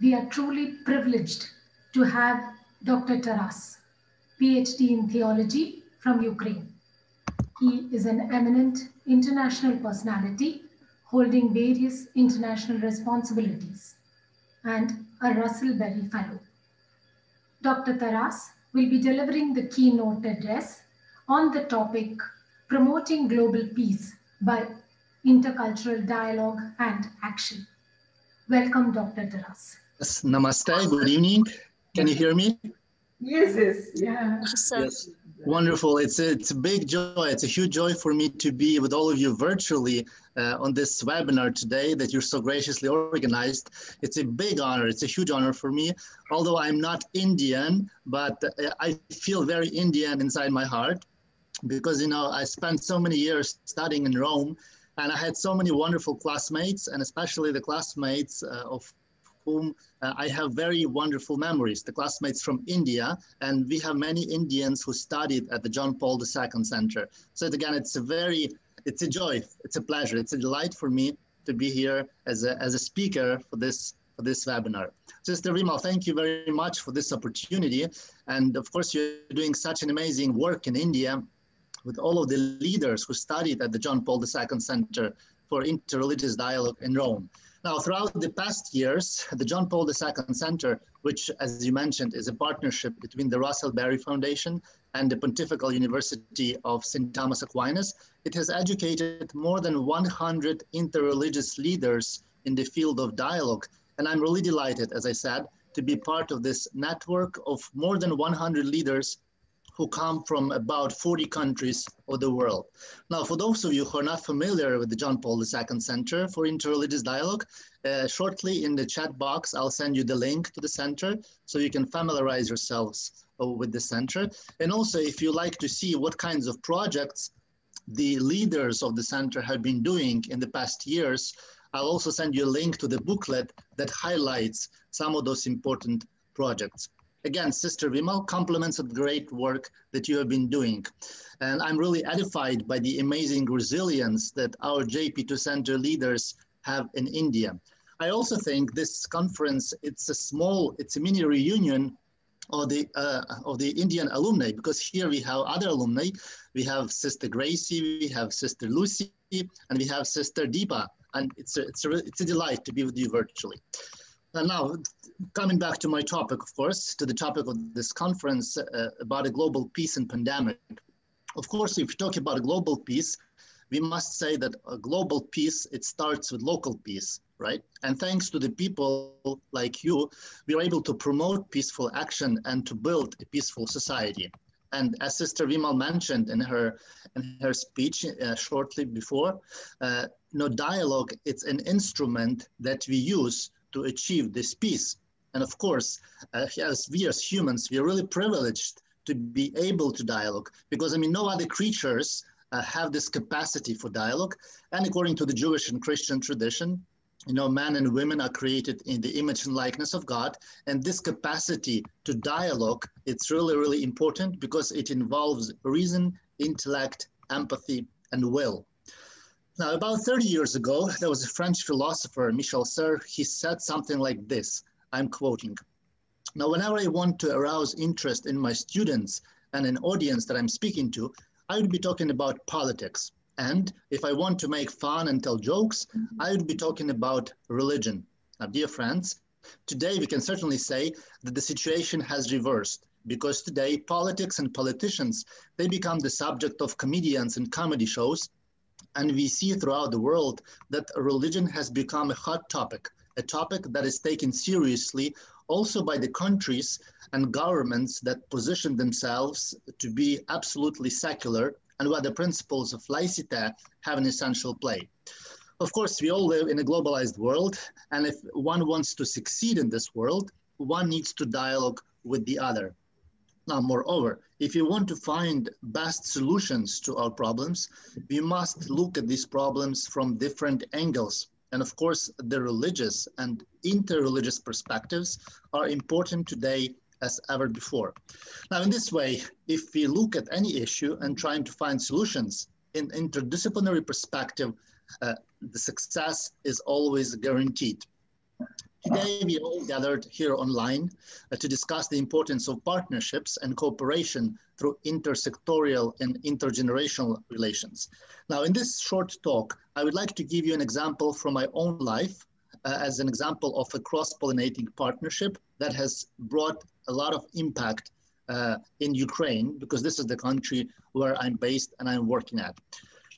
we are truly privileged to have Dr. Taras, PhD in theology from Ukraine. He is an eminent international personality holding various international responsibilities and a Russell Berry Fellow. Dr. Taras will be delivering the keynote address on the topic Promoting Global Peace by Intercultural Dialogue and Action. Welcome, Dr. Taras. Yes, namaste, good evening. Can you hear me? Yes. Yes, wonderful. It's a big joy. It's a huge joy for me to be with all of you virtually on this webinar today that you're so graciously organized. It's a big honor. It's a huge honor for me. Although I'm not Indian, but I feel very Indian inside my heart because, you know, I spent so many years studying in Rome and I had so many wonderful classmates, and especially the classmates of whom I have very wonderful memories, the classmates from India, and we have many Indians who studied at the John Paul II Center. So again, it's a joy, it's a pleasure, it's a delight for me to be here as a speaker for this webinar. Sister Vimal, thank you very much for this opportunity. And of course, you're doing such an amazing work in India with all of the leaders who studied at the John Paul II Center for Interreligious Dialogue in Rome. Now, throughout the past years, the John Paul II Center, which, as you mentioned, is a partnership between the Russell Berry Foundation and the Pontifical University of St. Thomas Aquinas, it has educated more than 100 interreligious leaders in the field of dialogue. And I'm really delighted, as I said, to be part of this network of more than 100 leaders who come from about 40 countries of the world. Now, for those of you who are not familiar with the John Paul II Center for Interreligious Dialogue, shortly in the chat box, I'll send you the link to the center so you can familiarize yourselves with the center. And also, if you like to see what kinds of projects the leaders of the center have been doing in the past years, I'll also send you a link to the booklet that highlights some of those important projects. Again, Sister Vimal, compliments of the great work that you have been doing. And I'm really edified by the amazing resilience that our JP2 Center leaders have in India. I also think this conference, it's a mini reunion of the Indian alumni, because here we have other alumni. We have Sister Gracie, we have Sister Lucy, and we have Sister Deepa. And it's a delight to be with you virtually. And now, coming back to my topic, of course, to the topic of this conference about a global peace and pandemic. Of course, if you talk about a global peace, we must say that a global peace, it starts with local peace, right? And thanks to the people like you, we are able to promote peaceful action and to build a peaceful society. And as Sister Vimal mentioned in her speech shortly before, dialogue, it's an instrument that we use to achieve this peace. And of course, as humans, we are really privileged to be able to dialogue because, no other creatures have this capacity for dialogue. And according to the Jewish and Christian tradition, men and women are created in the image and likeness of God. And this capacity to dialogue, it's really, really important because it involves reason, intellect, empathy, and will. Now, about 30 years ago, there was a French philosopher, Michel Serres. He said something like this, I'm quoting. Now, whenever I want to arouse interest in my students and an audience that I'm speaking to, I would be talking about politics. And if I want to make fun and tell jokes, I would be talking about religion. Now, dear friends, today we can certainly say that the situation has reversed because today politics and politicians, they become the subject of comedians and comedy shows. And we see throughout the world that religion has become a hot topic, a topic that is taken seriously also by the countries and governments that position themselves to be absolutely secular and where the principles of laicite have an essential play. Of course, we all live in a globalized world, and if one wants to succeed in this world, one needs to dialogue with the other. Now, moreover, if you want to find best solutions to our problems, we must look at these problems from different angles. And of course, the religious and interreligious perspectives are important today as ever before. Now, in this way, if we look at any issue and trying to find solutions in interdisciplinary perspective, the success is always guaranteed. Today, we all gathered here online to discuss the importance of partnerships and cooperation through intersectorial and intergenerational relations. Now, in this short talk, I would like to give you an example from my own life as an example of a cross-pollinating partnership that has brought a lot of impact in Ukraine, because this is the country where I'm based and I'm working at.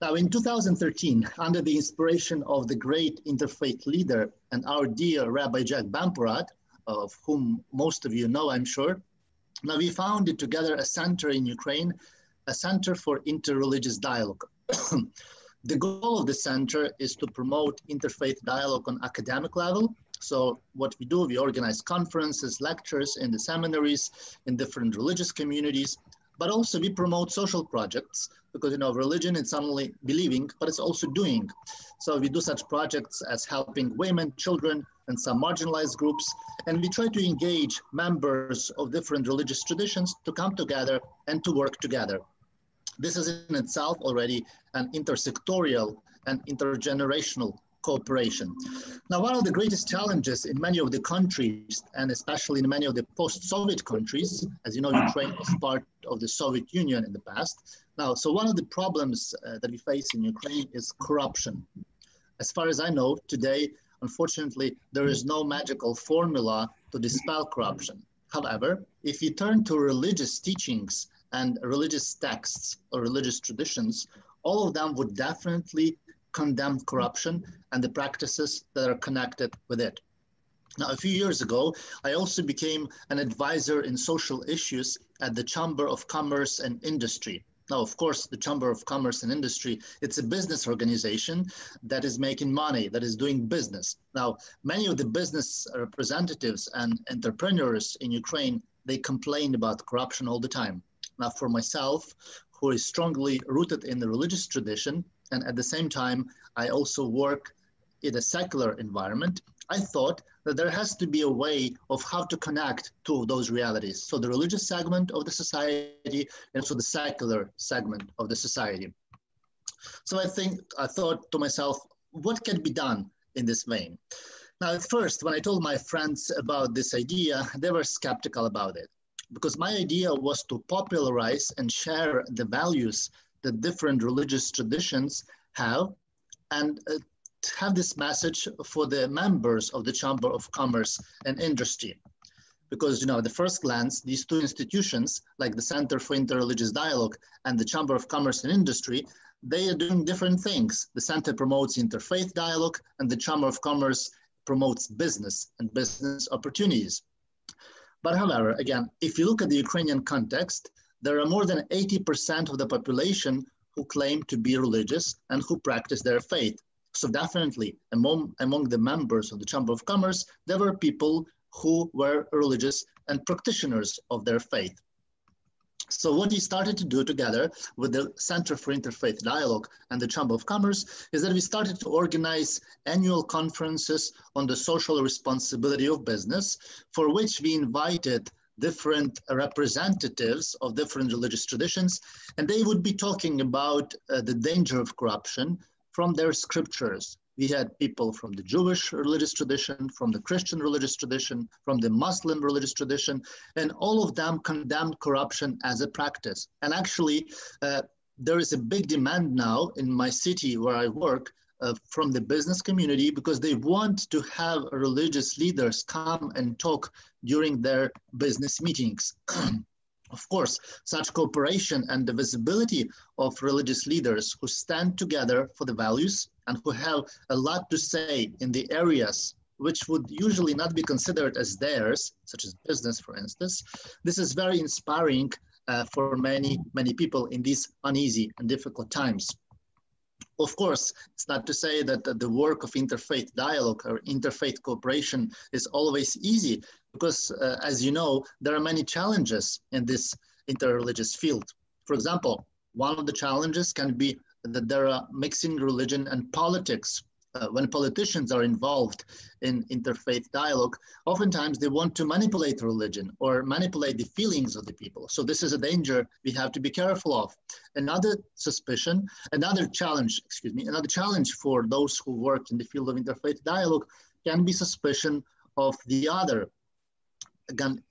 Now, in 2013, under the inspiration of the great interfaith leader and our dear Rabbi Jack Bamporat, of whom most of you know, I'm sure, now we founded together a center in Ukraine, a center for interreligious dialogue. The goal of the center is to promote interfaith dialogue on academic level. So what we do, we organize conferences, lectures in the seminaries, in different religious communities, but also we promote social projects, because religion is not only believing, but it's also doing. So we do such projects as helping women, children, and some marginalized groups, and we try to engage members of different religious traditions to come together and to work together. This is in itself already an intersectorial and intergenerational cooperation. Now, one of the greatest challenges in many of the countries, and especially in many of the post-Soviet countries, as you know, Ukraine was part of the Soviet Union in the past. Now, so one of the problems that we face in Ukraine is corruption. As far as I know, today, unfortunately, there is no magical formula to dispel corruption. However, if you turn to religious teachings and religious texts or religious traditions, all of them would definitely condemn corruption and the practices that are connected with it. Now, a few years ago, I also became an advisor in social issues at the Chamber of Commerce and Industry. Now, of course, the Chamber of Commerce and Industry, it's a business organization that is making money, that is doing business. Now, many of the business representatives and entrepreneurs in Ukraine, they complain about corruption all the time. Now, for myself, who is strongly rooted in the religious tradition, and at the same time, I also work in a secular environment, I thought that there has to be a way of how to connect two of those realities. So the religious segment of the society and also the secular segment of the society. So I thought to myself, what can be done in this vein? Now, at first, when I told my friends about this idea, they were skeptical about it, because my idea was to popularize and share the values that different religious traditions have, and have this message for the members of the Chamber of Commerce and Industry. Because, at the first glance, these two institutions, like the Center for Interreligious Dialogue and the Chamber of Commerce and Industry, they are doing different things. The center promotes interfaith dialogue, and the Chamber of Commerce promotes business and business opportunities. But however, again, if you look at the Ukrainian context, there are more than 80% of the population who claim to be religious and who practice their faith. So definitely among the members of the Chamber of Commerce, there were people who were religious and practitioners of their faith. So what we started to do together with the Center for Interfaith Dialogue and the Chamber of Commerce is that we started to organize annual conferences on the social responsibility of business, for which we invited different representatives of different religious traditions, and they would be talking about the danger of corruption from their scriptures. We had people from the Jewish religious tradition, from the Christian religious tradition, from the Muslim religious tradition, and all of them condemned corruption as a practice. And actually, there is a big demand now in my city where I work from the business community, because they want to have religious leaders come and talk during their business meetings. Of course, such cooperation and the visibility of religious leaders who stand together for the values and who have a lot to say in the areas which would usually not be considered as theirs, such as business, for instance, this is very inspiring for many people in these uneasy and difficult times. Of course, it's not to say that the work of interfaith dialogue or interfaith cooperation is always easy, because as you know, there are many challenges in this interreligious field. For example, one of the challenges can be that there are mixing religion and politics. When politicians are involved in interfaith dialogue, oftentimes they want to manipulate religion or manipulate the feelings of the people. So this is a danger we have to be careful of. Another challenge for those who work in the field of interfaith dialogue can be suspicion of the other. Again,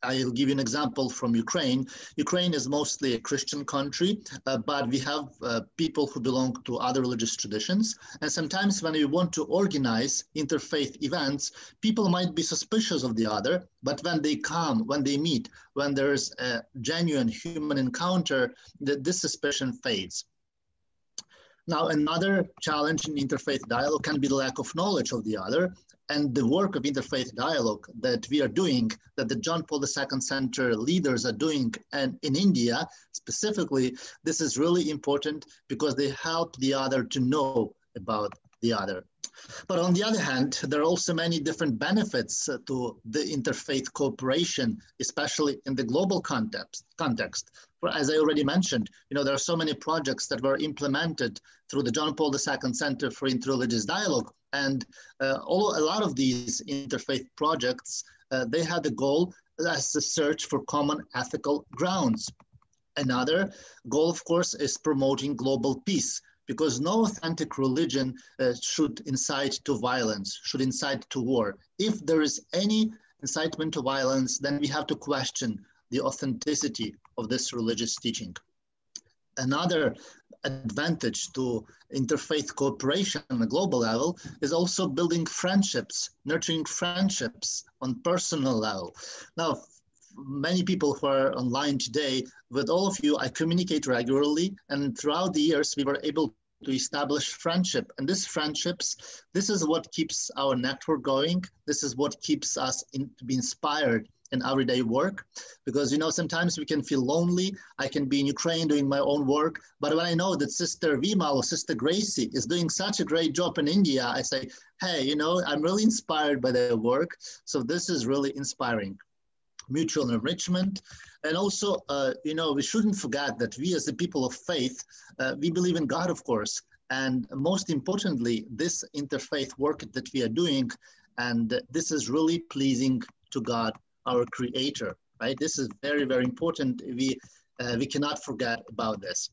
I'll give you an example from Ukraine. Ukraine is mostly a Christian country, but we have people who belong to other religious traditions. And sometimes when we want to organize interfaith events, people might be suspicious of the other, but when they come, when they meet, when there's a genuine human encounter, this suspicion fades. Now, another challenge in interfaith dialogue can be the lack of knowledge of the other, and the work of interfaith dialogue that we are doing, that the John Paul II Center leaders are doing, and in India specifically, this is really important because they help the other to know about the other. But on the other hand, there are also many different benefits to the interfaith cooperation, especially in the global context. For, as I already mentioned, there are so many projects that were implemented through the John Paul II Center for Interreligious Dialogue. And a lot of these interfaith projects, they had the goal as the search for common ethical grounds. Another goal, of course, is promoting global peace, because no authentic religion should incite to violence, should incite to war. If there is any incitement to violence, then we have to question the authenticity of this religious teaching. Another advantage to interfaith cooperation on a global level is also building friendships, nurturing friendships on personal level. Now, many people who are online today, with all of you, I communicate regularly, and throughout the years, we were able to establish friendship. And these friendships, this is what keeps our network going. This is what keeps us to be inspired in everyday work, because sometimes we can feel lonely. I can be in Ukraine doing my own work, but when I know that Sister Vima or Sister Gracie is doing such a great job in India, I say, hey, I'm really inspired by their work. So this is really inspiring. Mutual enrichment. And also, we shouldn't forget that we as the people of faith, we believe in God, of course. And most importantly, this interfaith work that we are doing, and this is really pleasing to God, our Creator, right? This is very, very important. We cannot forget about this.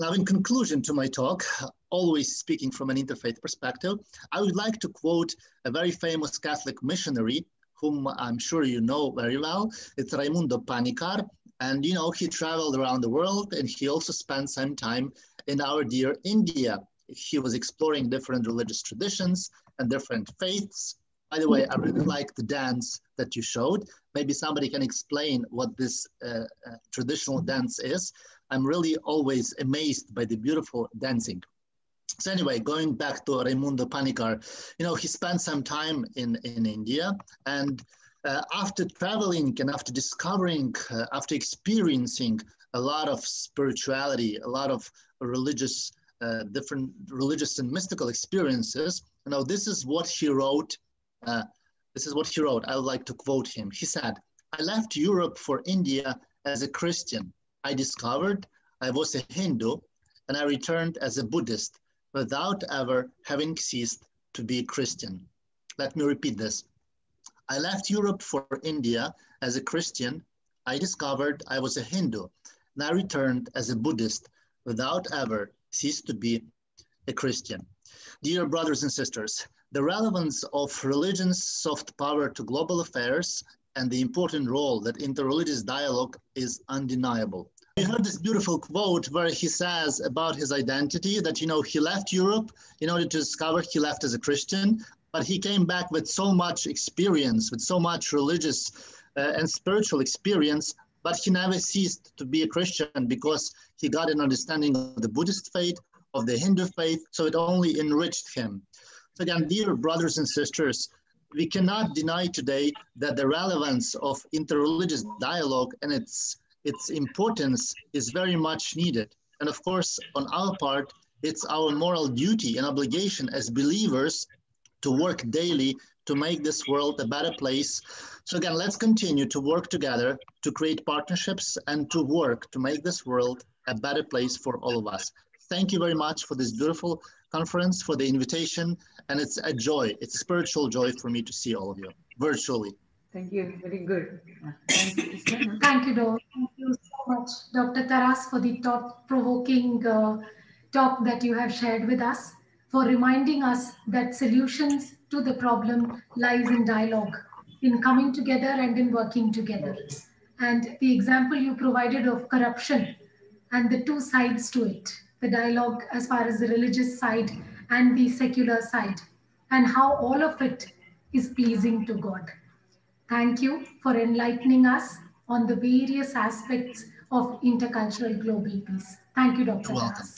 Now, in conclusion to my talk, always speaking from an interfaith perspective, I would like to quote a very famous Catholic missionary whom I'm sure you know very well. It's Raimundo Panikkar. And, he traveled around the world, and he also spent some time in our dear India. He was exploring different religious traditions and different faiths. By the way, I really like the dance that you showed. Maybe somebody can explain what this traditional dance is. I'm really always amazed by the beautiful dancing. So anyway, going back to Raimundo Panikkar, he spent some time in India, and after traveling and after discovering, after experiencing a lot of spirituality, a lot of religious, different religious and mystical experiences, this is what he wrote. I would like to quote him. He said, "I left Europe for India as a Christian. I discovered I was a Hindu, and I returned as a Buddhist, without ever having ceased to be a Christian." Let me repeat this. I left Europe for India as a Christian. I discovered I was a Hindu, and I returned as a Buddhist, without ever ceased to be a Christian. Dear brothers and sisters, the relevance of religion's soft power to global affairs and the important role that interreligious dialogue is undeniable. We heard this beautiful quote where he says about his identity that, he left Europe in order to discover he left as a Christian, but he came back with so much experience, with so much religious and spiritual experience, but he never ceased to be a Christian because he got an understanding of the Buddhist faith, of the Hindu faith, so it only enriched him. So again, dear brothers and sisters, we cannot deny today that the relevance of interreligious dialogue and its importance is very much needed. And of course, on our part, it's our moral duty and obligation as believers to work daily to make this world a better place. So again, let's continue to work together to create partnerships and to work to make this world a better place for all of us. Thank you very much for this beautiful conference, for the invitation, and it's a joy. It's a spiritual joy for me to see all of you virtually. Thank you. Very good. Thank you, Thank you, Dor. Thank you so much, Dr. Taras, for the thought-provoking talk that you have shared with us, for reminding us that solutions to the problem lies in dialogue, in coming together and in working together. And the example you provided of corruption and the two sides to it, the dialogue as far as the religious side and the secular side, and how all of it is pleasing to God. Thank you for enlightening us on the various aspects of intercultural global peace. Thank you, Dr. You're welcome. Taras.